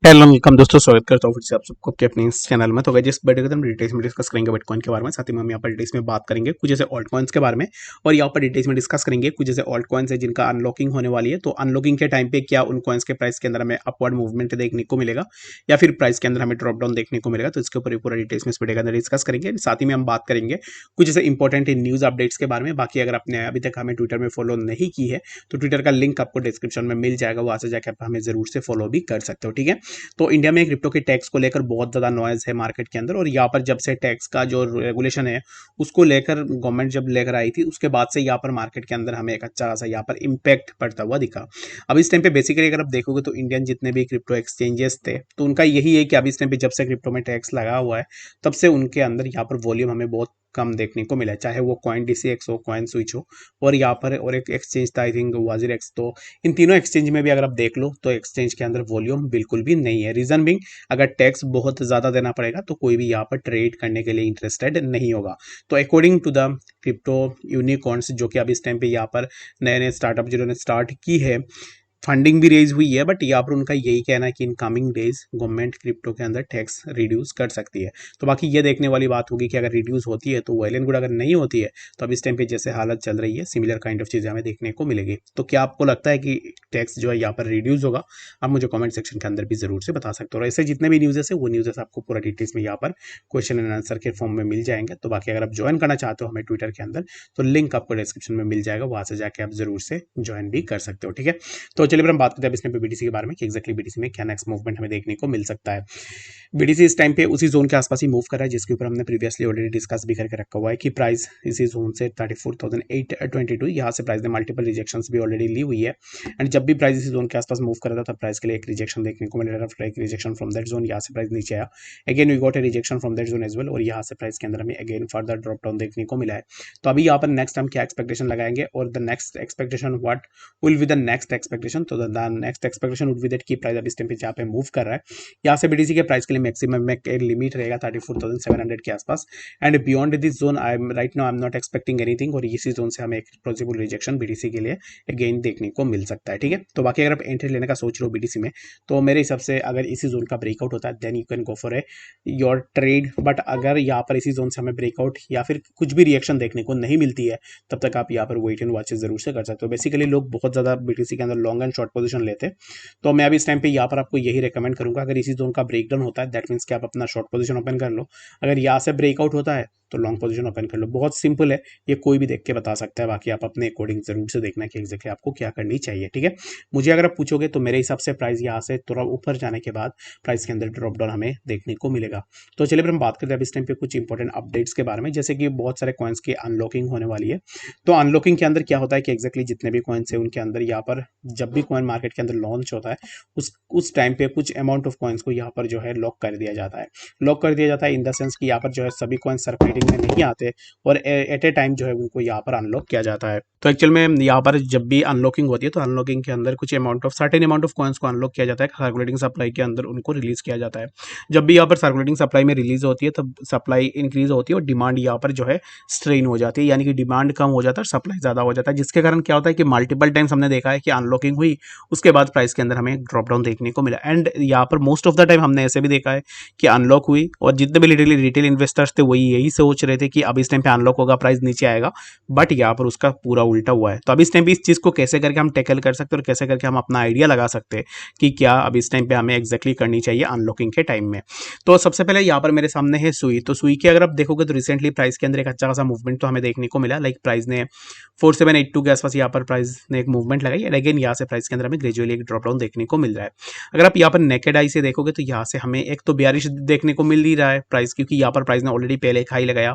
Hello welcome दोस्तों, स्वागत करता हूँ फिर से आप सबको आपके अपने इस चैनल में। तो गाइस जिस वीडियो को हम डिटेल्स में डिस्कस करेंगे बिटकॉइन के बारे में, साथ ही में हम यहाँ पर डिटेल्स में बात करेंगे कुछ जैसे ऑल्ट कॉइन्स के बारे में, और यहाँ पर डिटेल्स में डिस्कस करेंगे कुछ जैसे ऑल्ट कॉइन्स है जिनका अनलॉकिंग होने वाली है। तो अनलॉकिंग के टाइम पे क्या उन कॉइन्स के प्राइस के अंदर हमें अपवर्ड मूवमेंट देखने को मिलेगा या फिर प्राइस के अंदर हमें ड्रॉप डाउन देखने को मिलेगा, तो इसके ऊपर पूरा डिटेल्स में इस वीडियो के अंदर डिस्कस करेंगे। साथ ही में हम बात करेंगे कुछ जैसे इंपॉर्टेंट न्यूज अपडेट्स के बारे में। बाकी अगर आपने अभी तक हमें ट्विटर में फॉलो नहीं की है तो ट्विटर का लिंक आपको डिस्क्रिप्शन में मिल जाएगा, वहां से जाकर आप हमें जरूर से फॉलो भी कर सकते हो। ठीक है, तो इंडिया में क्रिप्टो के टैक्स को लेकर बहुत ज़्यादा नॉइज है मार्केट के अंदर, और यहाँ पर जब से टैक्स का जो रेगुलेशन है उसको लेकर गवर्नमेंट जब लेकर आई थी उसके बाद से यहाँ पर मार्केट के अंदर हमें एक अच्छा खासा यहाँ पर इम्पैक्ट पड़ता हुआ दिखा। अब इस टाइम पे बेसिकली अगर आप देखोगे तो इंडियन जितने भी क्रिप्टो एक्सचेंजेस थे तो उनका यही है कि अभी इस टाइम पे जब से क्रिप्टो में टैक्स लगा हुआ है तब से उनके अंदर यहाँ पर वॉल्यूम हमें बहुत कम देखने को मिला है, चाहे वो कॉइन डीसीएक्स हो, कॉइन स्विच हो, और यहाँ पर और एक एक्सचेंज था आई थिंक वाजिर एक्स। तो इन तीनों एक्सचेंज में भी अगर आप देख लो तो एक्सचेंज के अंदर वॉल्यूम बिल्कुल भी नहीं है। रीजन बिंग, अगर टैक्स बहुत ज़्यादा देना पड़ेगा तो कोई भी यहाँ पर ट्रेड करने के लिए इंटरेस्टेड नहीं होगा। तो according to the crypto unicorns जो कि अभी इस टाइम पे यहाँ पर नए नए स्टार्टअप जिन्होंने स्टार्ट की है, फंडिंग भी रेज हुई है, बट यहाँ पर उनका यही कहना है कि in coming days government crypto के अंदर टैक्स रिड्यूस कर सकती है। तो बाकी ये देखने वाली बात होगी कि अगर रिड्यूस होती है तो वेल एंड गुड, अगर नहीं होती है तो अब इस टाइम पे जैसे हालत चल रही है सिमिलर काइंड ऑफ चीज़ें हमें देखने को मिलेगी। तो क्या आपको लगता है कि टैक्स जो है यहाँ पर रिड्यूस होगा? आप मुझे कमेंट सेक्शन के अंदर भी जरूर से बता सकते हो। और ऐसे जितने भी न्यूज़ है वो न्यूज़ आपको पूरा डिटेल्स में यहाँ पर क्वेश्चन एंड आंसर के फॉर्म में मिल जाएंगे। तो बाकी अगर आप ज्वाइन करना चाहते हो हमें ट्विटर के अंदर तो लिंक आपको डिस्क्रिप्शन में मिल जाएगा, वहां से जाके आप जरूर से ज्वाइन भी कर सकते हो। ठीक है, तो चलिए फिर हम बात करते हैं इस टाइम पे बीटीसी के बारे में कि एक्जैक्टली बीटीसी में क्या नेक्स्ट मूवमेंट हमें देखने को मिल सकता है। बीटीसी इस टाइम पे उसी जोन के आसपास ही मूव कर रहा है जिसके ऊपर हमने प्रीवियसली ऑलरेडी डिस्कस भी करके रखा हुआ है कि प्राइस इसी जोन से 34,822 यहाँ से प्राइस ने मल्टीपल रिजेक्शंस भी ऑलरेडी ली हुई है। एंड जब भी प्राइस इसी जोन के आसपास मूव कर रहा था तब प्राइस के लिए एक रिजेक्शन देखने को मिल रहा था, एक रिजेक्शन फ्रॉम दैट जोन, यहाँ से प्राइस नीचे आया, again we got a rejection from that zone as well, और यहाँ से प्राइस के अंदर हमें अगेन फर्दर ड्रॉप डाउन देखने को मिला है। तो अभी यहाँ पर नेक्स्ट हम क्या एक्सपेक्टेशन लगाएंगे, और the next expectation what will be the next expectation. तो the next expectation would be that की प्राइस अभी इस टाइम पे जहाँ पे मूव कर रहा है यहाँ से बीटीसी के प्राइस के लिए मैक्सिमम में एक लिमिट रहेगा 34,700 के आसपास। And beyond this zone I am right now I am not expecting anything, और इसी जोन से हमें एक पॉसिबल रिजेक्शन बीटीसी के लिए अगेन देखने को मिल सकता है। ठीक है, तो बाकी अगर आप एंट्री लेने का सोच रहे हो बीटीसी में तो मेरे हिसाब से अगर इसी जोन का ब्रेकआउट होता है then you can go for a your trade. But अगर यहाँ पर इसी जोन से हमें ब्रेकआउट या फिर कुछ भी रिएक्शन देखने को नहीं मिलती है तब तक आप यहाँ पर वेट एंड वॉचेस जरूर से कर सकते हो। बेसिकली लोग बहुत ज़्यादा बीटीसी के अंदर लॉन्ग एंड शॉर्ट पोजीशन लेते हैं, तो मैं अभी इस टाइम पे यहाँ पर आपको यही रेकमेंड करूंगा, अगर इसी जोन का ब्रेकडाउन होता है दैट मीन्स कि आप अपना शॉर्ट पोजीशन ओपन कर लो, अगर यहाँ से ब्रेकआउट होता है तो लॉन्ग पोजीशन ओपन कर लो। बहुत सिंपल है, ये कोई भी देख के बता सकता है, बाकी आप अपने अकॉर्डिंग जरूर से देखना कि एग्जैक्टली आपको क्या करनी चाहिए। ठीक है, मुझे अगर आप पूछोगे तो मेरे हिसाब से प्राइस यहाँ से थोड़ा ऊपर जाने के बाद प्राइस के अंदर ड्रॉप डाउन हमें देखने को मिलेगा। तो चलिए फिर हम बात करते हैं अब इस टाइम पे कुछ इंपॉर्टेंट अपडेट्स के बारे में, जैसे कि बहुत सारे कॉइन्स की अनलॉकिंग होने वाली है। तो अनलॉकिंग के अंदर क्या होता है कि एक्जैक्टली जितने भी कॉइन्स है उनके अंदर यहाँ पर जब भी कॉइन मार्केट के अंदर लॉन्च होता है उस टाइम पे कुछ अमाउंट ऑफ कॉइन्स को यहाँ पर जो है लॉक कर दिया जाता है। लॉक कर दिया जाता है इन द सेंस कि यहाँ पर जो है सभी कॉइन सर्कुलेटिंग में नहीं आते और एट ए टाइम जो है उनको यहाँ पर अनलॉक किया जाता है। तो एक्चुअल में यहाँ पर जब भी अनलॉकिंग होती है तो अनलॉकिंग के अंदर कुछ amount of certain amount of coins को अनलॉक किया जाता है, सर्कुलेटिंग सप्लाई के अंदर उनको रिलीज किया जाता है। जब भी यहाँ पर सर्कुलेटिंग सप्लाई में रिलीज होती है तब सप्लाई इंक्रीज होती है और डिमांड यहाँ पर जो है स्ट्रेन हो जाती है, यानी कि डिमांड कम हो जाता है और सप्लाई ज़्यादा हो जाता है, जिसके कारण क्या होता है कि मल्टीपल टाइम्स हमने देखा है कि अनलॉकिंग हुई उसके बाद प्राइस के अंदर हमें ड्रॉप डाउन देखने को मिला। एंड यहाँ पर मोस्ट ऑफ द टाइम हमने ऐसे भी देखा है कि अनलॉक हुई और जितने भी रिटेल इन्वेस्टर्स थे वही यही सोच रहे थे कि अब इस टाइम पे अनलॉक होगा प्राइस नीचे आएगा, बट यहाँ पर उसका पूरा उल्टा हुआ है। तो अब इस टाइम पे इस चीज़ को कैसे करके हम टैकल कर सकते हैं और कैसे करके हम अपना आइडिया लगा सकते हैं कि क्या अब इस टाइम पे हमें एक्जैक्टली करनी चाहिए अनलॉकिंग के टाइम में। तो सबसे पहले यहाँ पर मेरे सामने है सुई। तो सुई के अगर आप देखोगे तो रिसेंटली प्राइस के अंदर एक अच्छा खासा मूवमेंट तो हमें देखने को मिला, लाइक प्राइस ने 4782 के आसपास यहाँ पर प्राइस ने एक मूवमेंट लगाई एंड अगेन यहाँ से प्राइस के अंदर हमें ग्रेजुअली एक ड्रॉप डाउन देखने को मिल रहा है। अगर आप यहाँ पर नेकेड आई से देखोगे तो यहाँ से हमें एक तो बेयरिश देखने को मिल ही रहा है प्राइस, क्योंकि यहाँ पर प्राइस ने ऑलरेडी पहले एक हाई लगाया,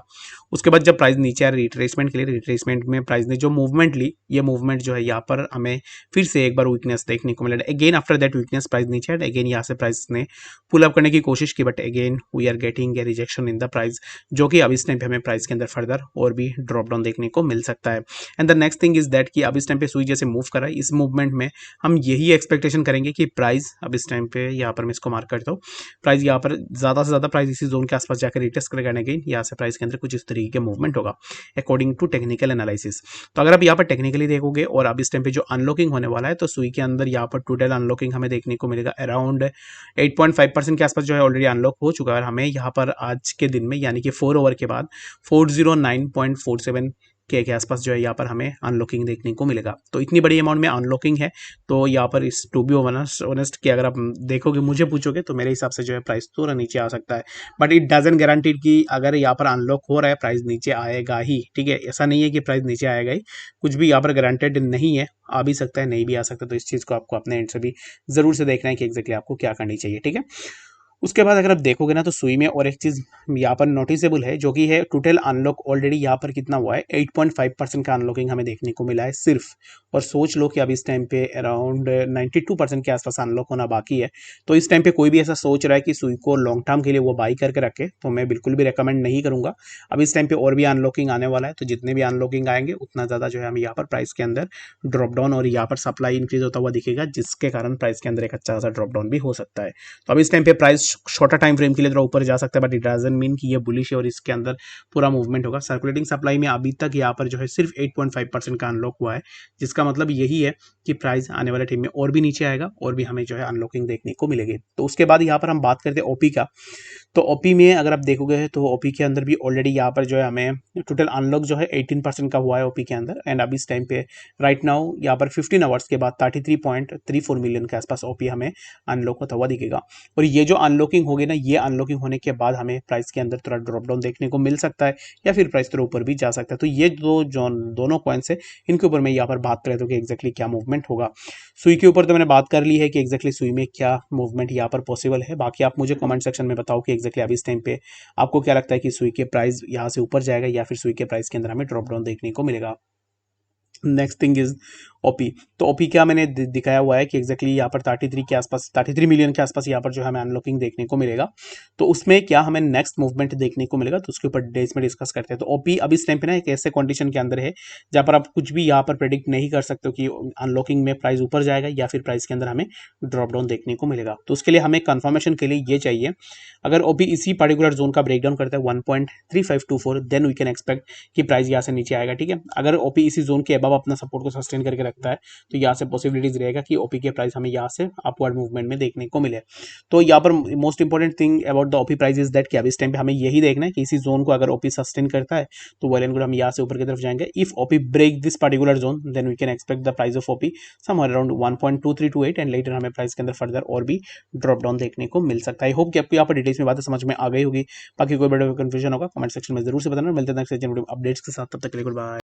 उसके बाद जब प्राइस नीचे आया रिट्रेसमेंट के लिए, रिट्रेसमेंट में प्राइस ने जो मूवमेंट ली ये मूवमेंट जो है यहाँ पर हमें फिर से एक बार वीकनेस देखने को मिला। Again after that weakness price नीचे आया, अगेन यहाँ से प्राइस ने पुल अप करने की कोशिश की, but again we are getting a rejection in the price, जो कि अब इस टाइम पे हमें प्राइस के अंदर फर्दर और भी ड्रॉप डाउन देखने को मिल सकता है। And the next thing is that कि अब इस टाइम पे सुई जैसे मूव कर रहा है, इस मूवमेंट में हम यही एक्सपेक्टेशन करेंगे कि प्राइस अब इस टाइम पे यहाँ पर मैं इसको मार्क करता हूँ, प्राइस यहाँ पर ज़्यादा से ज़्यादा प्राइस इसी जोन के आसपास जाकर रिटेस्ट करेगा, अगेन यहाँ से प्राइस प्राइस के अंदर कुछ इस तरीके का मूवमेंट होगा अकॉर्डिंग टू टेक्निकल एनालिसिस। तो अगर आप यहाँ पर टेक्निकली देखोगे और अब इस टाइम पे जो अनलॉकिंग होने वाला है तो सुई के अंदर यहाँ पर टोटल अनलॉकिंग हमें देखने को मिलेगा अराउंड 8.5% के आसपास जो है ऑलरेडी अनलॉक हो चुका है। और हमें यहाँ पर आज के दिन में यानी कि 4 ओवर के बाद 409.47 के आसपास जो है यहाँ पर हमें अनलॉकिंग देखने को मिलेगा। तो इतनी बड़ी अमाउंट में अनलॉकिंग है। तो यहाँ पर इस टू बी ऑनेस्ट कि अगर आप देखोगे मुझे पूछोगे तो मेरे हिसाब से जो है प्राइस थोड़ा नीचे आ सकता है, बट इट डजंट गारंटीड कि अगर यहाँ पर अनलॉक हो रहा है प्राइस नीचे आएगा ही। ठीक है, ऐसा नहीं है कि प्राइस नीचे आएगा ही, कुछ भी यहाँ पर गारंटेड नहीं है, आ भी सकता है नहीं भी आ सकता। तो इस चीज़ को आपको अपने एंड से भी जरूर से देखना है कि एग्जैक्टली आपको क्या करनी चाहिए। ठीक है, उसके बाद अगर आप देखोगे ना तो सुई में और एक चीज़ यहाँ पर नोटिसेबल है जो कि है टोटल अनलॉक ऑलरेडी यहाँ पर कितना हुआ है 8.5% का अनलॉकिंग हमें देखने को मिला है सिर्फ। और सोच लो कि अब इस टाइम पे अराउंड 92% के आसपास अनलॉक होना बाकी है। तो इस टाइम पे कोई भी ऐसा सोच रहा है कि सुई को लॉन्ग टर्म के लिए वो बाई करके रखे तो मैं बिल्कुल भी रिकमेंड नहीं करूँगा। अब इस टाइम पे और भी अनलॉकिंग आने वाला है, तो जितने भी अनलॉकिंग आएंगे उतना ज़्यादा जो है हमें यहाँ पर प्राइस के अंदर ड्रॉप डाउन और यहाँ पर सप्लाई इंक्रीज होता हुआ दिखेगा, जिसके कारण प्राइस के अंदर एक अच्छा खासा ड्रॉप डाउन भी हो सकता है। तो अब इस टाइम पे प्राइस शॉर्टर टाइम फ्रेम के लिए थोड़ा ऊपर जा सकता है, बट इट डजंट मीन कि ये बुलिश है और इसके अंदर पूरा मूवमेंट होगा। सर्कुलेटिंग सप्लाई में अभी तक यहाँ पर जो है सिर्फ 8.5% का अनलॉक हुआ है, जिसका मतलब यही है कि प्राइस आने वाले टाइम में और भी नीचे आएगा और भी हमें जो है अनलॉकिंग देखने को मिलेगी। तो उसके बाद यहाँ पर हम बात करते हैं ओपी का। तो ओपी में अगर आप देखोगे तो ओपी के अंदर भी ऑलरेडी यहाँ पर जो है हमें टोटल अनलॉक जो है 18% का हुआ है ओपी के अंदर। एंड अभी इस टाइम पे राइट नाउ यहाँ पर 15 आवर्स के बाद 33.34 मिलियन के आसपास ओपी हमें अनलॉक होता हुआ दिखेगा। और ये जो अनलॉकिंग होगी ना, ये अनलॉकिंग होने के बाद हमें प्राइस के अंदर थोड़ा ड्रॉप डाउन देखने को मिल सकता है या फिर प्राइस थोड़ा ऊपर भी जा सकता है। तो ये दोनों कॉइन्स है, इनके ऊपर मैं यहाँ पर बात कर रहा हूँ कि एग्जैक्टली क्या मूवमेंट होगा। सुई के ऊपर तो मैंने बात कर ली है कि एग्जैक्टली सुई में क्या मूवमेंट यहाँ पर पॉसिबल है। बाकी आप मुझे कमेंट सेक्शन में बताओ कि एग्जैक्टली अभी इस टाइम पे आपको क्या लगता है कि सुई के प्राइस यहाँ से ऊपर जाएगा या फिर सुई के प्राइस के अंदर हमें ड्रॉप डाउन देखने को मिलेगा। Next thing is OP. तो ओपी क्या मैंने दिखाया हुआ है कि एग्जैक्टली यहाँ पर 33 के आसपास 33 मिलियन के आसपास यहाँ पर जो हमें अनलॉकिंग देखने को मिलेगा। तो उसमें क्या हमें नेक्स्ट मूवमेंट देखने को मिलेगा, तो उसके ऊपर डिटेल्स में डिस्कस करते हैं। तो ओपी अब इस टाइम पे ना एक ऐसे कंडीशन के अंदर है जहाँ पर आप कुछ भी यहाँ पर प्रेडिक्ट नहीं कर सकते हो कि अनलॉकिंग में प्राइस ऊपर जाएगा या फिर प्राइस के अंदर हमें ड्रॉप डाउन देखने को मिलेगा। तो उसके लिए हमें कंफर्मेशन के लिए ये चाहिए, अगर ओपी इसी पर्टिकुलर जोन का ब्रेकडाउन करता है 1.3524 देन वी कैन एक्सपेक्ट कि प्राइस यहाँ से नीचे आएगा। ठीक है, अगर ओपी इसी जोन के अबव अपना सपोर्ट को सस्टेन करके रखता है तो यहाँ से पॉसिबिलिटीज रहेगा कि ओपी के प्राइस हमें यहाँ से अपवर्ड मूवमेंट में देखने को मिले। तो यहाँ पर most important thing about the OP price is that कि अब इस टाइम पे हमें यही देखना है कि इसी जोन को अगर ओपी सस्टेन करता है तो वेल एंड गुड हम यहाँ से ऊपर की तरफ जाएंगे। If OP break this particular zone then we can expect the price of OP somewhere around 1.2328 and later हमें प्राइस के अंदर फर्दर और भी ड्रॉप डाउन देखने को मिल सकता है। आई होप कि आपको यहाँ पर डिटेल्स में बातें समझ में आ गई होगी। बाकी कोई बड़ा कंफ्यूजन होगा कमेंट सेक्शन में जरूर से बताना। मिलते हैं नेक्स्ट अपडेट्स के साथ, तब तक के लिए गुड बाय।